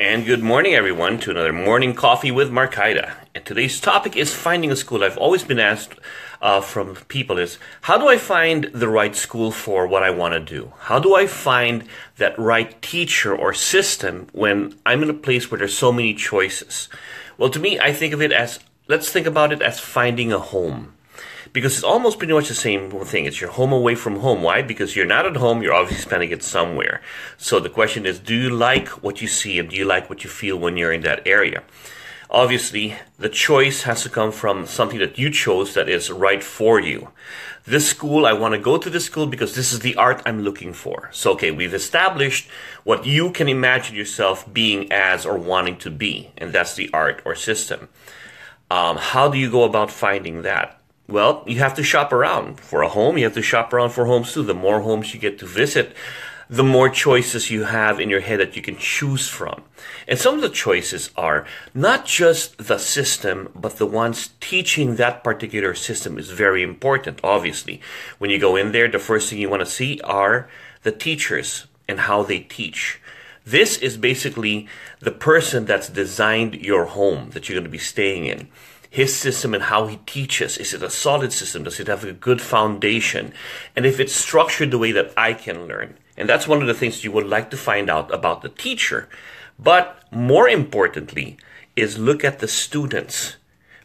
And good morning, everyone, to another Morning Coffee with Marcaida. And today's topic is finding a school. I've always been asked from people is, how do I find the right school for what I want to do? How do I find that right teacher or system when I'm in a place where there's so many choices? Well, to me, I think of it as, let's think about it as finding a home. Because it's almost pretty much the same thing. It's your home away from home. Why? Because you're not at home, you're obviously spending it somewhere. So the question is, do you like what you see and do you like what you feel when you're in that area? Obviously, the choice has to come from something that you chose that is right for you. This school, I want to go to this school because this is the art I'm looking for. So, okay, we've established what you can imagine yourself being as or wanting to be, and that's the art or system. How do you go about finding that? Well, you have to shop around for a home. You have to shop around for homes too. The more homes you get to visit, the more choices you have in your head that you can choose from. And some of the choices are not just the system, but the ones teaching that particular system is very important, obviously. When you go in there, the first thing you want to see are the teachers and how they teach. This is basically the person that's designed your home that you're going to be staying in. His system and how he teaches. Is it a solid system? Does it have a good foundation? And if it's structured the way that I can learn. And that's one of the things you would like to find out about the teacher. But more importantly is look at the students.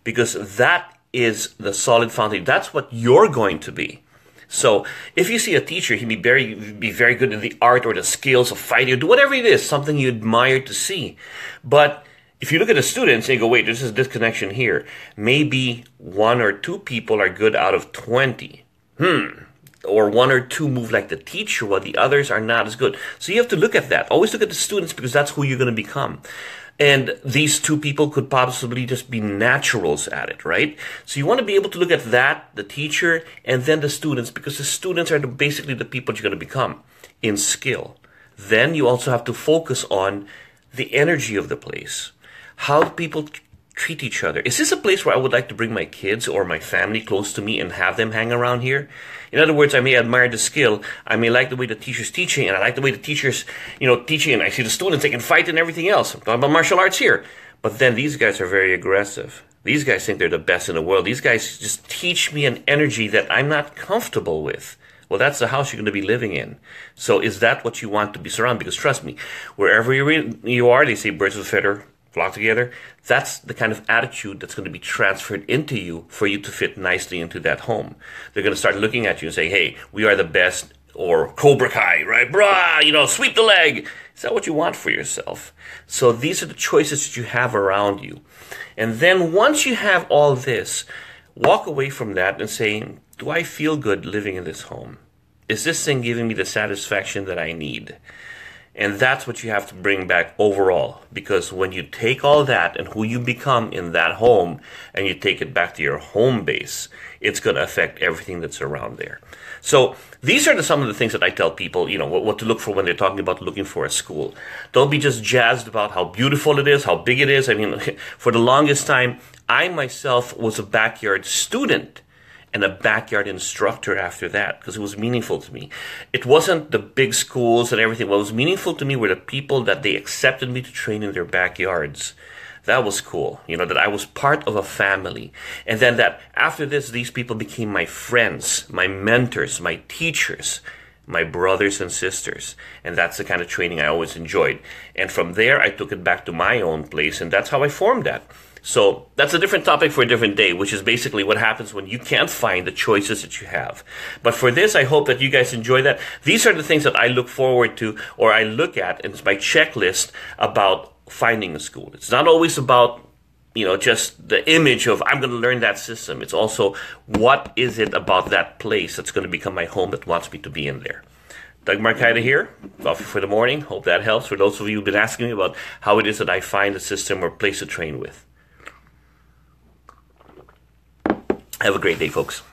Because that is the solid foundation. That's what you're going to be. So if you see a teacher, he'd be very good in the art or the skills of fighting, or do whatever it is, something you admire to see. But if you look at the students and you go, wait, there's this disconnection here. Maybe one or two people are good out of 20. Or one or two move like the teacher while the others are not as good. So you have to look at that. Always look at the students because that's who you're going to become. And these two people could possibly just be naturals at it, right? So you want to be able to look at that, the teacher, and then the students, because the students are basically the people you're going to become in skill. Then you also have to focus on the energy of the place. How people treat each other. Is this a place where I would like to bring my kids or my family close to me and have them hang around here? In other words, I may admire the skill. I may like the way the teacher's teaching, and I like the way the teacher's, teaching, and I see the students, they can fight and everything else. I'm talking about martial arts here. But then these guys are very aggressive. These guys think they're the best in the world. These guys just teach me an energy that I'm not comfortable with. Well, that's the house you're going to be living in. So is that what you want to be surrounded? Because trust me, wherever you are, they say birds of a feather flock together. That's the kind of attitude that's going to be transferred into you for you to fit nicely into that home. They're going to start looking at you and say, hey, we are the best, or Cobra Kai, right? Brah, sweep the leg. Is that what you want for yourself? So these are the choices that you have around you. And then once you have all this, walk away from that and say, do I feel good living in this home? Is this thing giving me the satisfaction that I need? And that's what you have to bring back overall. Because when you take all that and who you become in that home and you take it back to your home base, it's going to affect everything that's around there. So these are some of the things that I tell people, what to look for when they're talking about looking for a school. Don't be just jazzed about how beautiful it is, how big it is. I mean, for the longest time, I myself was a backyard student and a backyard instructor after that, because it was meaningful to me. It wasn't the big schools and everything. What was meaningful to me were the people that they accepted me to train in their backyards. That was cool, that I was part of a family. And then that after this, these people became my friends, my mentors, my teachers, my brothers and sisters. And that's the kind of training I always enjoyed. And from there, I took it back to my own place, and that's how I formed that. So that's a different topic for a different day, which is basically what happens when you can't find the choices that you have. But for this, I hope that you guys enjoy that. These are the things that I look forward to, or I look at, and it's my checklist about finding a school. It's not always about, just the image of I'm going to learn that system. It's also what is it about that place that's going to become my home that wants me to be in there. Doug Marcaida here, Coffee for the Morning. Hope that helps for those of you who've been asking me about how it is that I find a system or place to train with. Have a great day, folks.